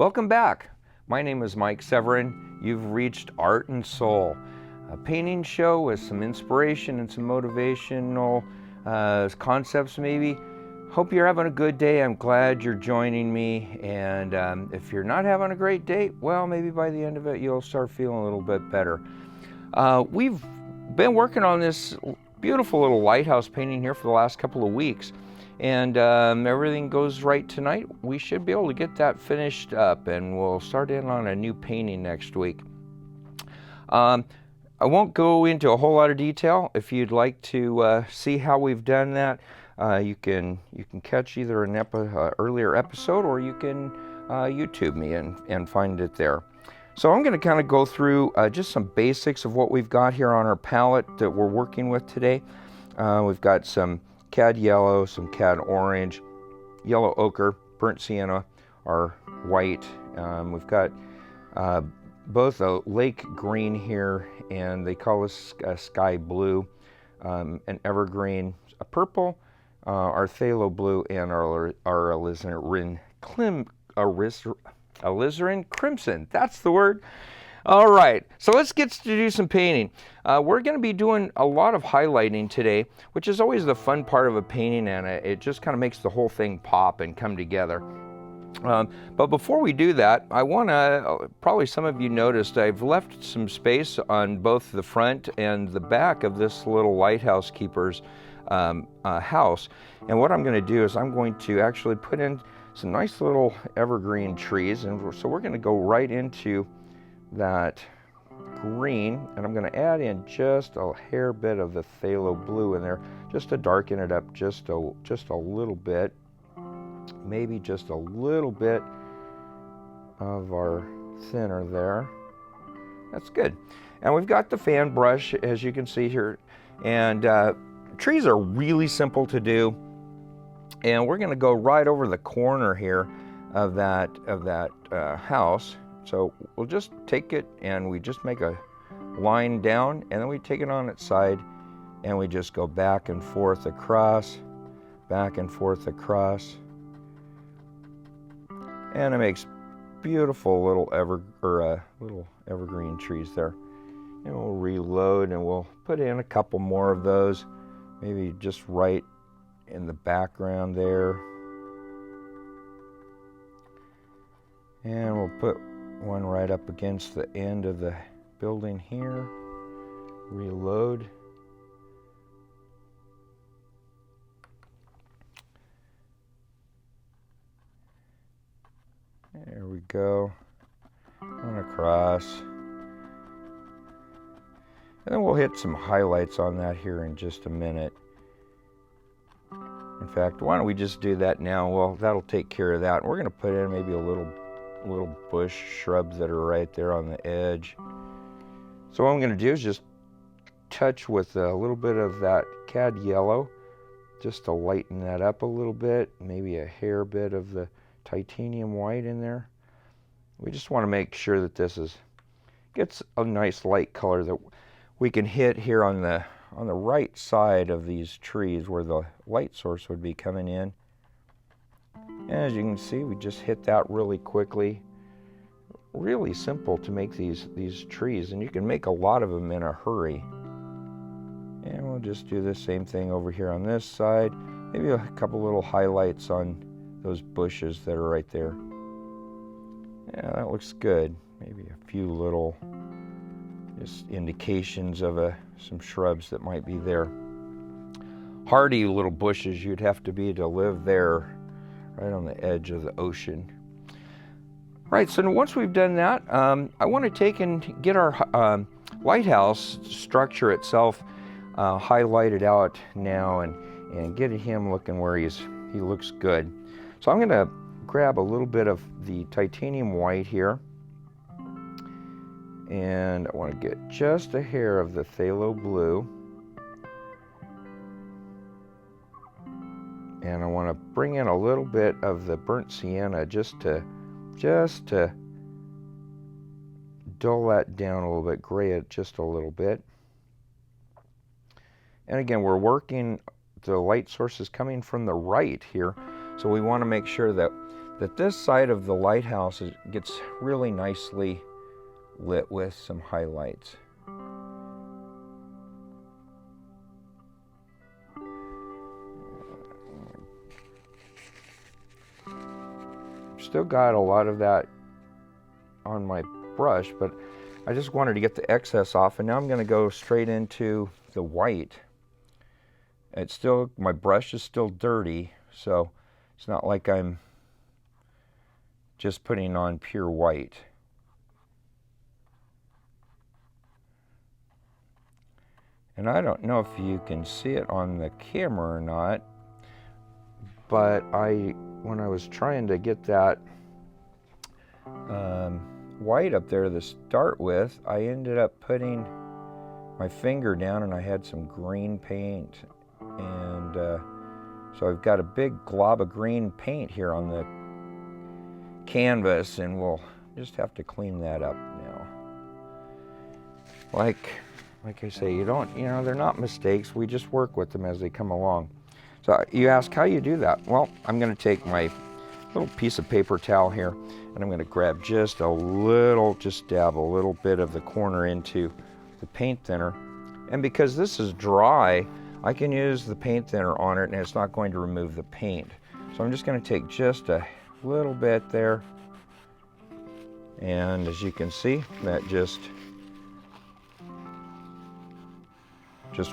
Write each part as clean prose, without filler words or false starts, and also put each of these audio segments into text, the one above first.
Welcome back. My name is Mike Severin. You've reached Art and Soul, a painting show with some inspiration and some motivational concepts maybe. Hope you're having a good day. I'm glad you're joining me. And if you're not having a great day, well, maybe by the end of it, you'll start feeling a little bit better. We've been working on this beautiful little lighthouse painting here for the last couple of weeks. And everything goes right tonight, we should be able to get that finished up, and we'll start in on a new painting next week. I won't go into a whole lot of detail. If you'd like to see how we've done that, you can catch either an earlier episode, or you can YouTube me and find it there. So I'm going to kind of go through just some basics of what we've got here on our palette that we're working with today. We've got some cad yellow, some cad orange, yellow ochre, burnt sienna, our white. We've got both a lake green here, and they call this sky blue, an evergreen, a purple, our phthalo blue, and our alizarin crimson. That's the word. All right, so let's get to do some painting. We're going to be doing a lot of highlighting today, which is always the fun part of a painting, and it just kind of makes the whole thing pop and come together. But before we do that, I want to, probably some of you noticed, I've left some space on both the front and the back of this little lighthouse keeper's house. And what I'm going to do is I'm going to actually put in some nice little evergreen trees, and so we're going to go right into that green, and I'm going to add in just a hair bit of the phthalo blue in there, just to darken it up just a little bit, maybe just a little bit of our thinner there. That's good. And we've got the fan brush, as you can see here, and trees are really simple to do, and we're going to go right over the corner here of that house. So we'll just take it and we just make a line down, and then we take it on its side, and we just go back and forth across, back and forth across. And it makes beautiful little evergreen trees there. And we'll reload, and we'll put in a couple more of those, maybe just right in the background there. And we'll put one right up against the end of the building here. Reload. There we go. And across. And then we'll hit some highlights on that here in just a minute. In fact, why don't we just do that now? Well, that'll take care of that. We're going to put in maybe a little bush shrubs that are right there on the edge. So what I'm going to do is just touch with a little bit of that cad yellow, just to lighten that up a little bit, maybe a hair bit of the titanium white in there. We just want to make sure that this gets a nice light color that we can hit here on the right side of these trees where the light source would be coming in. And as you can see, we just hit that really quickly. Really simple to make these trees, and you can make a lot of them in a hurry. And we'll just do the same thing over here on this side. Maybe a couple little highlights on those bushes that are right there. Yeah, that looks good. Maybe a few little just indications of some shrubs that might be there. Hardy little bushes you'd have to be to live there, right on the edge of the ocean. Right, so once we've done that, I want to take and get our lighthouse structure itself highlighted out now, and get him looking where he looks good. So I'm going to grab a little bit of the titanium white here, and I want to get just a hair of the phthalo blue. And I want to bring in a little bit of the burnt sienna just to dull that down a little bit, gray it just a little bit. And again, we're working, the light source is coming from the right here, so we want to make sure that that this side of the lighthouse gets really nicely lit with some highlights. Still got a lot of that on my brush, but I just wanted to get the excess off, and now I'm going to go straight into the white. It's still, my brush is still dirty, so it's not like I'm just putting on pure white. And I don't know if you can see it on the camera or not, but when I was trying to get that white up there to start with, I ended up putting my finger down and I had some green paint, and so I've got a big glob of green paint here on the canvas, and we'll just have to clean that up now. Like I say, they're not mistakes. We just work with them as they come along. So you ask how you do that. Well, I'm going to take my little piece of paper towel here, and I'm going to grab just dab a little bit of the corner into the paint thinner. And because this is dry, I can use the paint thinner on it, and it's not going to remove the paint. So I'm just going to take just a little bit there, and as you can see, that just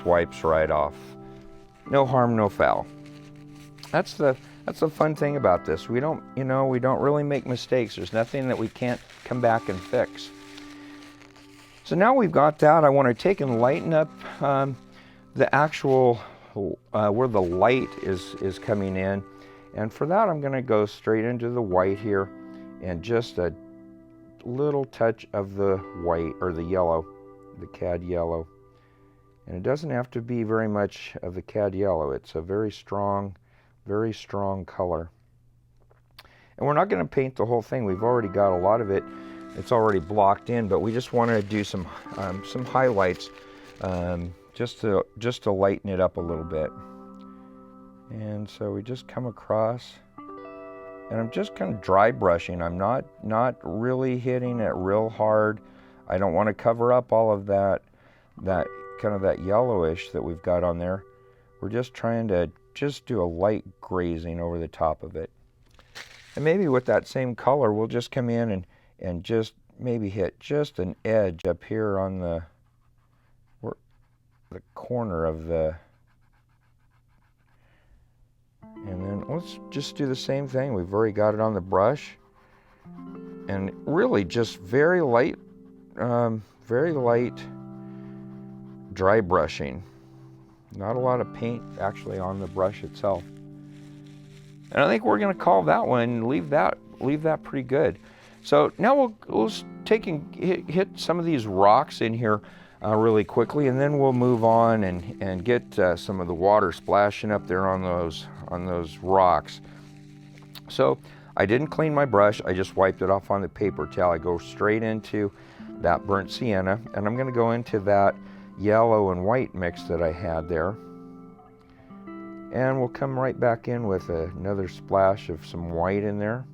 wipes right off. No harm, no foul. That's the fun thing about this. We don't really make mistakes. There's nothing that we can't come back and fix. So now we've got that, I want to take and lighten up the actual where the light is coming in. And for that, I'm going to go straight into the white here, and just a little touch of the white, or the yellow, the cad yellow. And it doesn't have to be very much of the cad yellow. It's a very strong color. And we're not going to paint the whole thing. We've already got a lot of it. It's already blocked in, but we just want to do some highlights, just to lighten it up a little bit. And so we just come across, and I'm just kind of dry brushing. I'm not really hitting it real hard. I don't want to cover up all of that kind of that yellowish that we've got on there. We're just trying to do a light grazing over the top of it. And maybe with that same color, we'll just come in and just maybe hit just an edge up here on the corner of the, and then let's just do the same thing. We've already got it on the brush, and really just very light dry brushing. Not a lot of paint actually on the brush itself. And I think we're going to call that one, leave that pretty good. So now we'll take and hit some of these rocks in here really quickly, and then we'll move on and get some of the water splashing up there on those rocks. So I didn't clean my brush. I just wiped it off on the paper towel. I go straight into that burnt sienna, and I'm going to go into that yellow and white mix that I had there. And we'll come right back in with another splash of some white in there.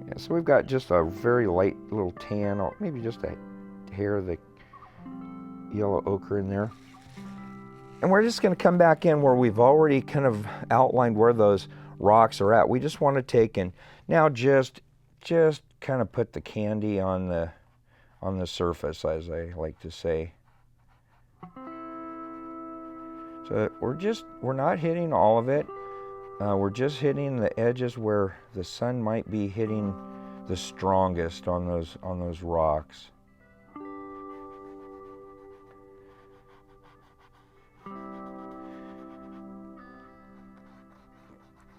Yeah, so we've got just a very light little tan, or maybe just a hair of the yellow ochre in there. And we're just going to come back in where we've already kind of outlined where those rocks are at. We just want to take and now just kind of put the candy on the surface, as I like to say. So we're not hitting all of it. We're just hitting the edges where the sun might be hitting the strongest on those rocks.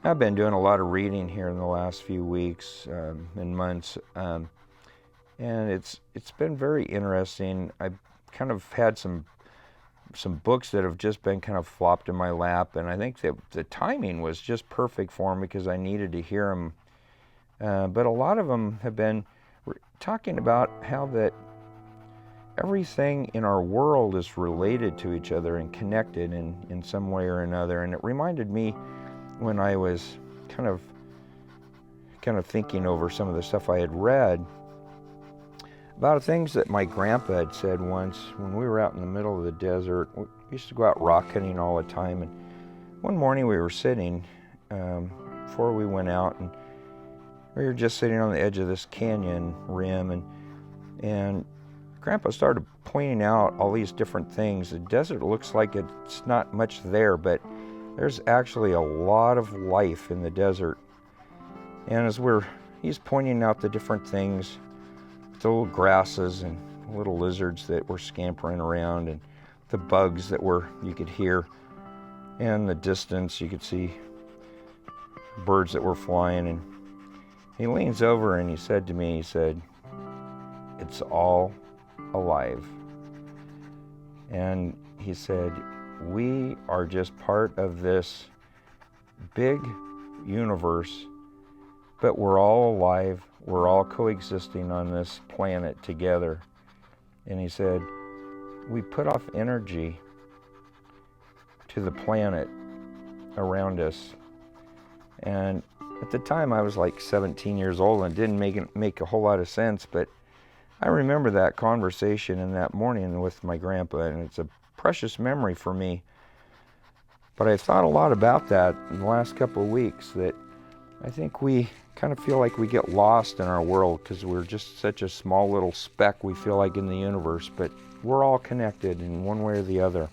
I've been doing a lot of reading here in the last few weeks and months, and it's been very interesting. I've kind of had some books that have just been kind of flopped in my lap, and I think that the timing was just perfect for them because I needed to hear them. But a lot of them have been talking about how that everything in our world is related to each other and connected in some way or another. And it reminded me when I was kind of thinking over some of the stuff I had read about things that my grandpa had said once when we were out in the middle of the desert. We used to go out rock hunting all the time, and one morning we were sitting before we went out, and we were just sitting on the edge of this canyon rim, and Grandpa started pointing out all these different things. The desert looks like it's not much there, but there's actually a lot of life in the desert. And as he's pointing out the different things, the little grasses and little lizards that were scampering around, and the bugs that you could hear, and the distance you could see birds that were flying. And he leans over and he said to me, "It's all alive." And he said, "We are just part of this big universe, but we're all alive. We're all coexisting on this planet together." And he said, "We put off energy to the planet around us." And at the time I was like 17 years old, and it didn't make a whole lot of sense, but I remember that conversation in that morning with my grandpa, and it's a precious memory for me. But I thought a lot about that in the last couple of weeks, that I think we kind of feel like we get lost in our world because we're just such a small little speck, we feel like, in the universe, but we're all connected in one way or the other.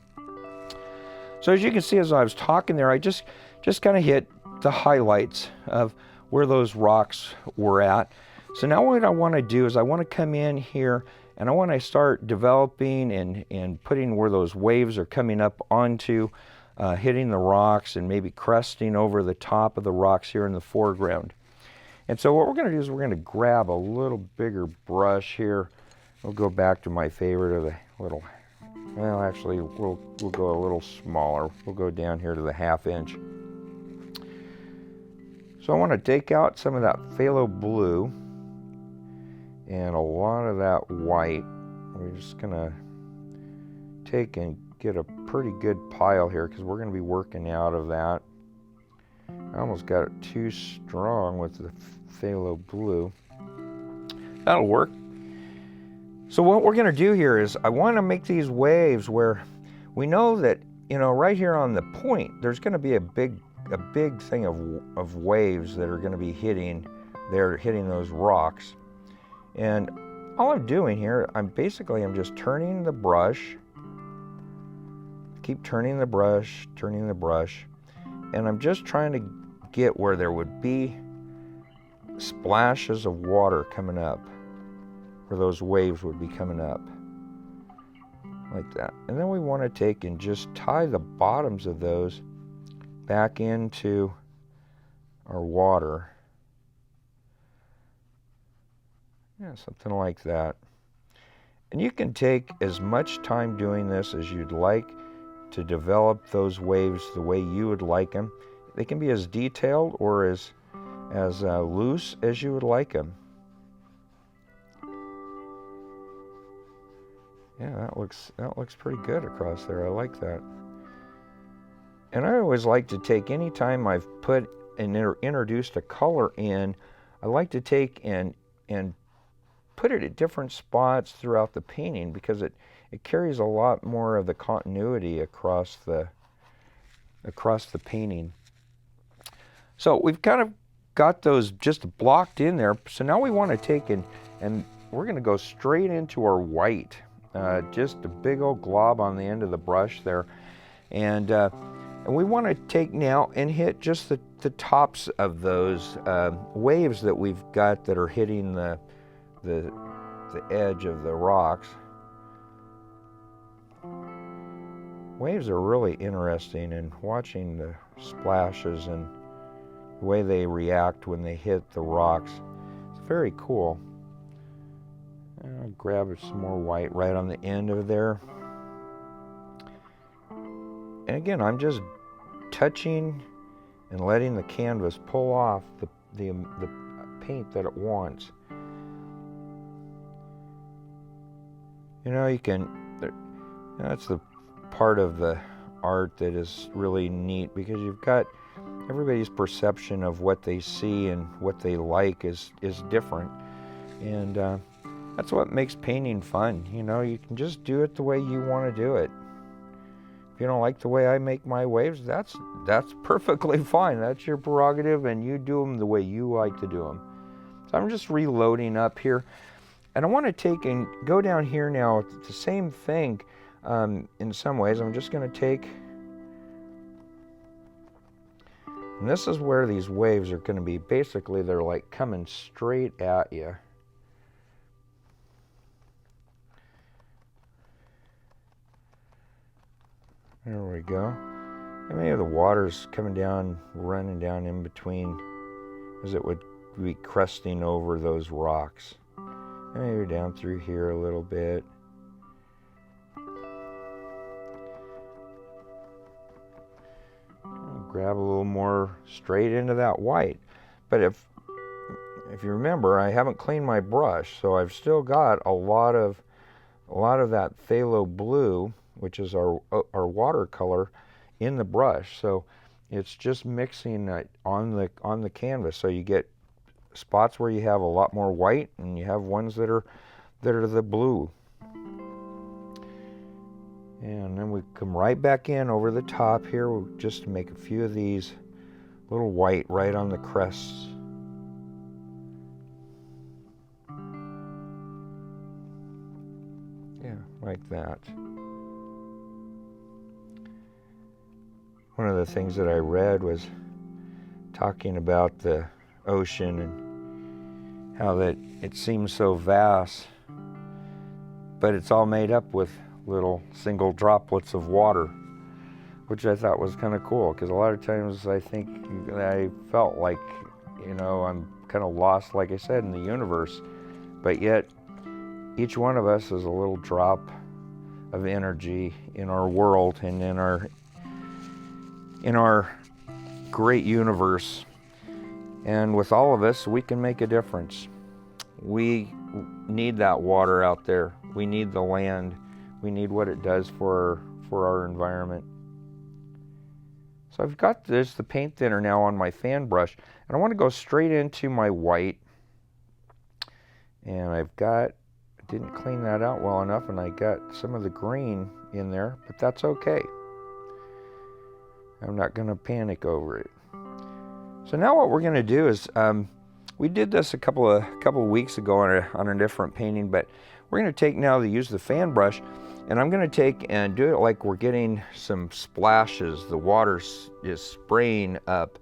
So as you can see, as I was talking there, I just kind of hit the highlights of where those rocks were at. So now what I want to do is I want to come in here and I want to start developing and putting where those waves are coming up onto, hitting the rocks and maybe cresting over the top of the rocks here in the foreground. And so what we're going to do is we're going to grab a little bigger brush here. We'll go back to my favorite of the little, well, actually we'll go a little smaller. We'll go down here to the 1/2 inch. So I want to take out some of that phthalo blue and a lot of that white. We're just going to take and get a pretty good pile here because we're going to be working out of that. I almost got it too strong with the phthalo blue. That'll work. So what we're going to do here is I want to make these waves where we know that, right here on the point, there's going to be a big thing of waves that are going to be hitting those rocks. And all I'm doing here, I'm just turning the brush, keep turning the brush, and I'm just trying to get where there would be splashes of water coming up, where those waves would be coming up, like that. And then we want to take and just tie the bottoms of those back into our water. Yeah, something like that. And you can take as much time doing this as you'd like to develop those waves the way you would like them. They can be as detailed or as loose as you would like them. Yeah, that looks pretty good across there. I like that. And I always like to take, any time I've put and introduced a color in, I like to take and put it at different spots throughout the painting because it carries a lot more of the continuity across the painting. So we've kind of got those just blocked in there. So now we want to take and we're going to go straight into our white, just a big old glob on the end of the brush there. And we want to take now and hit just the tops of those waves that we've got that are hitting the edge of the rocks. Waves are really interesting, and watching the splashes and the way they react when they hit the rocks, it's very cool. And I'll grab some more white right on the end of there. And again, I'm just touching and letting the canvas pull off the paint that it wants. You know, that's the part of the art that is really neat, because you've got everybody's perception of what they see and what they like is different. And that's what makes painting fun. You know, you can just do it the way you want to do it. If you don't like the way I make my waves, that's perfectly fine. That's your prerogative, and you do them the way you like to do them. So I'm just reloading up here. And I want to take and go down here now. It's the same thing in some ways. I'm just going to take, and this is where these waves are going to be. Basically, they're like coming straight at you. There we go. And maybe the water's coming down, running down in between, as it would be cresting over those rocks. And maybe down through here a little bit. Grab a little more straight into that white. But if you remember, I haven't cleaned my brush, so I've still got a lot of that phthalo blue, which is our watercolor, in the brush. So it's just mixing it on the canvas. So you get spots where you have a lot more white, and you have ones that are the blue. And then we come right back in over the top here, just to make a few of these little white right on the crests. Yeah, like that. One of the things that I read was talking about the ocean and how that it seems so vast, but it's all made up with little single droplets of water, which I thought was kind of cool, because a lot of times I felt like, you know, I'm kind of lost, like I said, in the universe, but yet each one of us is a little drop of energy in our world and in our great universe. And with all of us, we can make a difference. We need that water out there. We need the land. We need what it does for our environment. So I've got the paint thinner now on my fan brush, and I want to go straight into my white. And I didn't clean that out well enough, and I got some of the green in there, but that's okay. I'm not going to panic over it. So now what we're going to do is, we did this a couple of weeks ago on a different painting, but we're going to take now use the fan brush, and I'm going to take and do it like we're getting some splashes. The water is spraying up,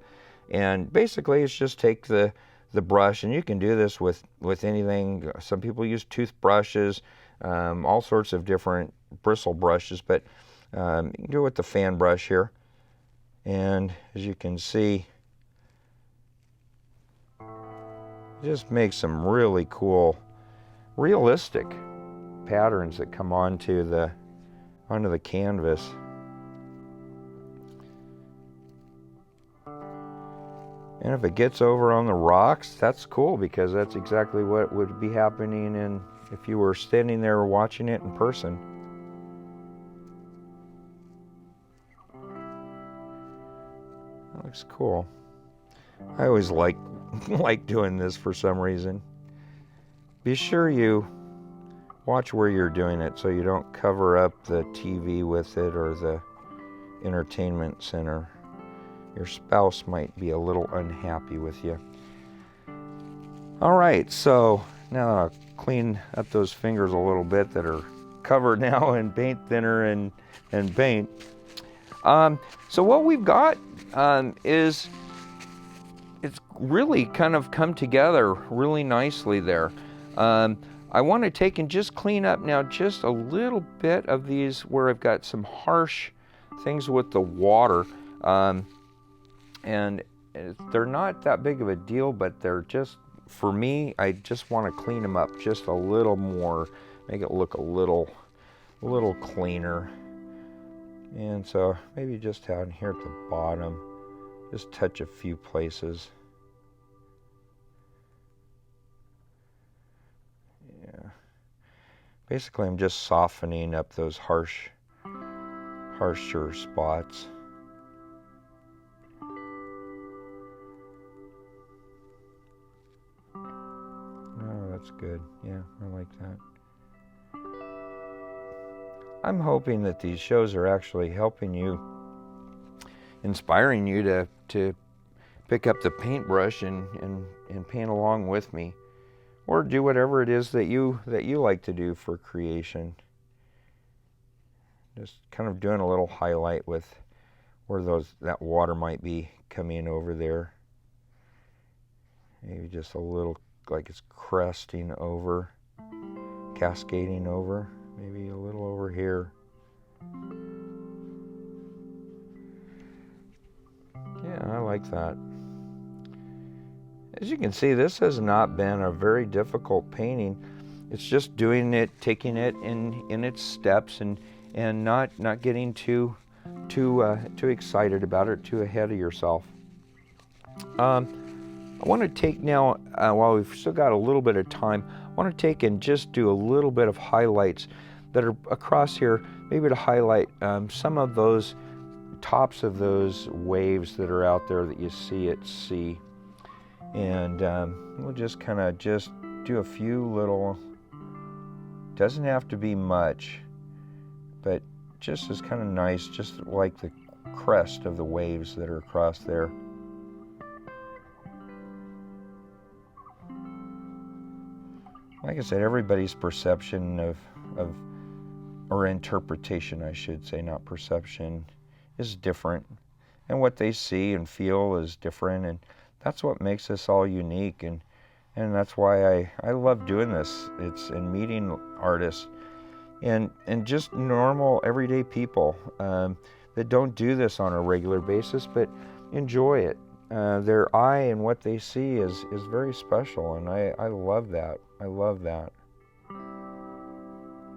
and basically it's just take the brush, and you can do this with anything. Some people use toothbrushes, all sorts of different bristle brushes, but you can do it with the fan brush here. And as you can see, just make some really cool, realistic patterns that come onto the canvas. And if it gets over on the rocks, that's cool, because that's exactly what would be happening if you were standing there watching it in person. That looks cool. I always like doing this for some reason. Be sure you watch where you're doing it so you don't cover up the TV with it or the entertainment center. Your spouse might be a little unhappy with you. All right, so now I'll clean up those fingers a little bit that are covered now in paint thinner and paint. So what we've got is, it's really kind of come together really nicely there. I want to take and just clean up now just a little bit of these where I've got some harsh things with the water. And they're not that big of a deal, but they're just, for me, I just want to clean them up just a little more, make it look a little cleaner. And so maybe just down here at the bottom, just touch a few places. Yeah. Basically, I'm just softening up those harsher spots. Oh, that's good. Yeah, I like that. I'm hoping that these shows are actually helping you, inspiring you to pick up the paintbrush and paint along with me, or do whatever it is that you like to do for creation. Just kind of doing a little highlight with where that water might be coming over there. Maybe just a little, like it's cresting over, cascading over, maybe a little over here. Yeah, I like that. As you can see, this has not been a very difficult painting. It's just doing it, taking it in its steps, and not getting too excited about it, too ahead of yourself. I want to take now, while we've still got a little bit of time, I want to take and just do a little bit of highlights that are across here, maybe to highlight some of those tops of those waves that are out there that you see at sea. And we'll just kind of just do a few little, doesn't have to be much, but just is kind of nice, just like the crest of the waves that are across there. Like I said, everybody's perception of or interpretation, I should say, not perception, is different. And what they see and feel is different, and that's what makes us all unique, and that's why I love doing this. It's in meeting artists and just normal everyday people that don't do this on a regular basis but enjoy it. Their eye and what they see is very special, and I love that. I love that.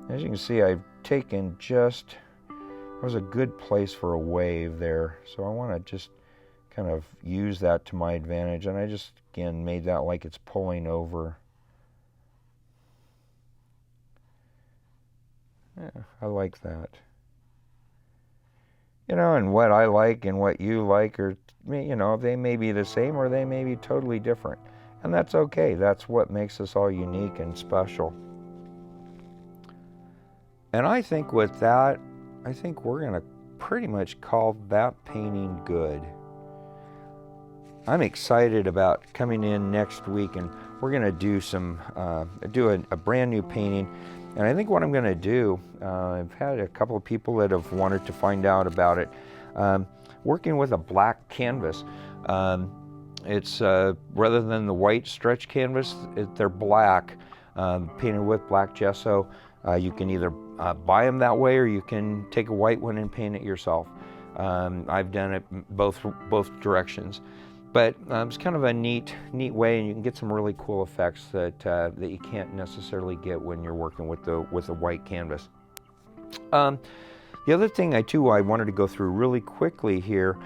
As you can see, I've taken just, it was a good place for a wave there, so I want to just kind of use that to my advantage, and I just again made that like it's pulling over. Yeah, I like that. You know, and what I like and what you like are, you know, they may be the same or they may be totally different, and that's okay. That's what makes us all unique and special. And I think with that, I think we're going to pretty much call that painting good. I'm excited about coming in next week, and we're going to do a brand new painting. And I think what I'm going to do, I've had a couple of people that have wanted to find out about it, working with a black canvas. It's rather than the white stretch canvas, they're black, painted with black gesso. You can either buy them that way, or you can take a white one and paint it yourself. I've done it both directions. But it's kind of a neat way, and you can get some really cool effects that you can't necessarily get when you're working with a white canvas. The other thing I wanted to go through really quickly here.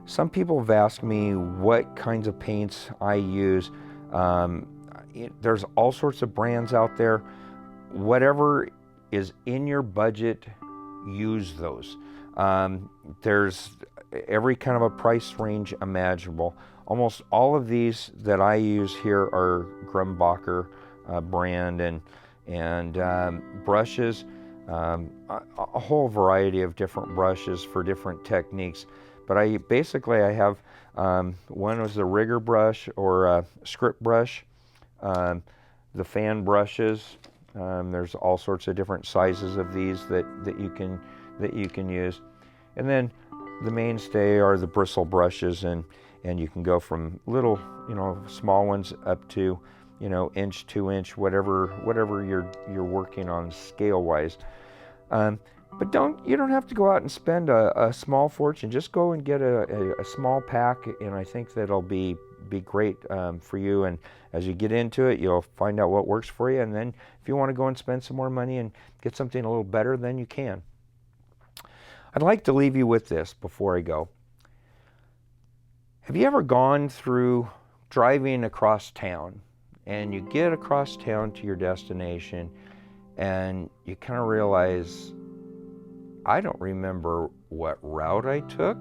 Some people have asked me what kinds of paints I use. There's all sorts of brands out there. Whatever is in your budget, use those. There's every kind of a price range imaginable. Almost all of these that I use here are Grumbacher brand, and brushes, a whole variety of different brushes for different techniques. But I have one was a rigger brush or a script brush, the fan brushes. There's all sorts of different sizes of these that you can use, and then the mainstay are the bristle brushes, and you can go from little, small ones up to, inch, 2 inch, whatever you're working on scale wise. But you don't have to go out and spend a small fortune. Just go and get a small pack, and I think that'll be great for you. And as you get into it, you'll find out what works for you. And then if you want to go and spend some more money and get something a little better, then you can. I'd like to leave you with this before I go. Have you ever gone through driving across town, and you get across town to your destination, and you kind of realize, I don't remember what route I took.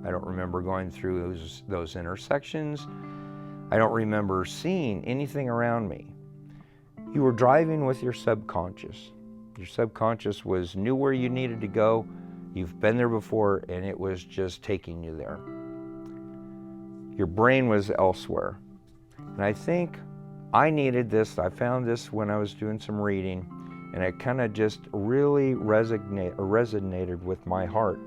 I don't remember going through those intersections. I don't remember seeing anything around me. You were driving with your subconscious. Your subconscious knew where you needed to go. You've been there before, and it was just taking you there. Your brain was elsewhere. And I think I needed this. I found this when I was doing some reading, and it kind of just really resonated with my heart,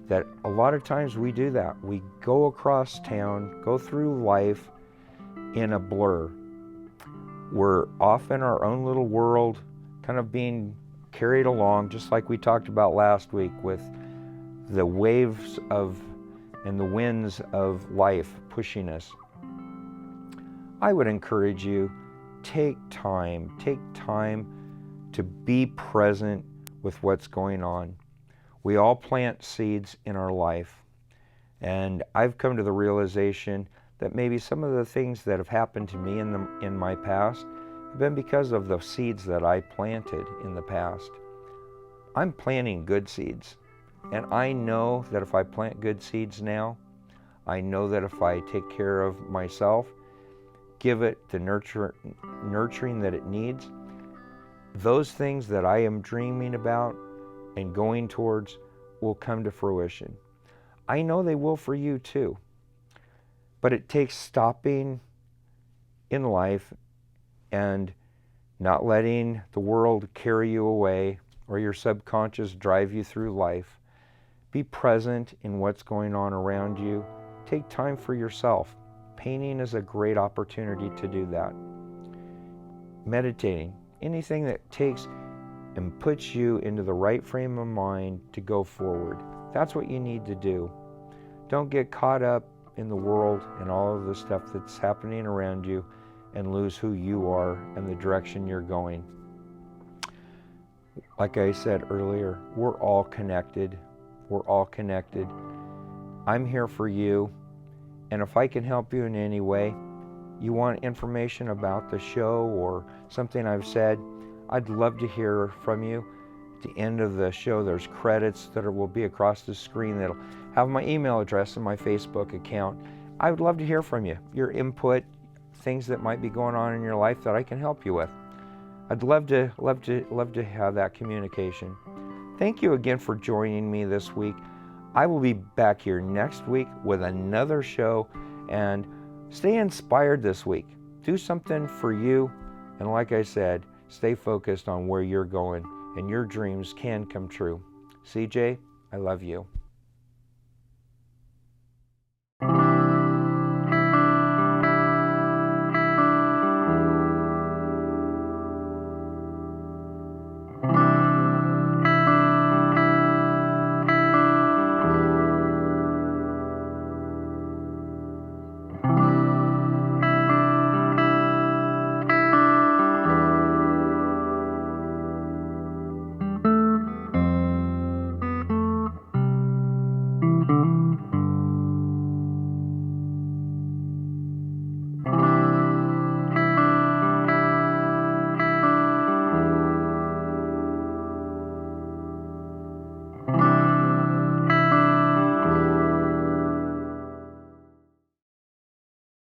that a lot of times we do that. We go across town, go through life in a blur. We're off in our own little world, kind of being carried along, just like we talked about last week, with the waves and the winds of life pushing us. I would encourage you, take time to be present with what's going on. We all plant seeds in our life, and I've come to the realization that maybe some of the things that have happened to me in my past have been because of the seeds that I planted in the past. I'm planting good seeds, and I know that if I plant good seeds now, I know that if I take care of myself, give it the nurturing that it needs, those things that I am dreaming about and going towards will come to fruition. I know they will for you too. But it takes stopping in life and not letting the world carry you away or your subconscious drive you through life. Be present in what's going on around you. Take time for yourself. Painting is a great opportunity to do that. Meditating, anything that takes and puts you into the right frame of mind to go forward. That's what you need to do. Don't get caught up in the world and all of the stuff that's happening around you and lose who you are and the direction you're going. Like I said earlier, we're all connected. We're all connected. I'm here for you, and if I can help you in any way, you want information about the show or something I've said, I'd love to hear from you. At the end of the show, there's credits that will be across the screen that'll have my email address and my Facebook account. I would love to hear from you, your input, things that might be going on in your life that I can help you with. I'd love to have that communication. Thank you again for joining me this week. I will be back here next week with another show, and stay inspired this week. Do something for you, and like I said, stay focused on where you're going, and your dreams can come true. CJ, I love you.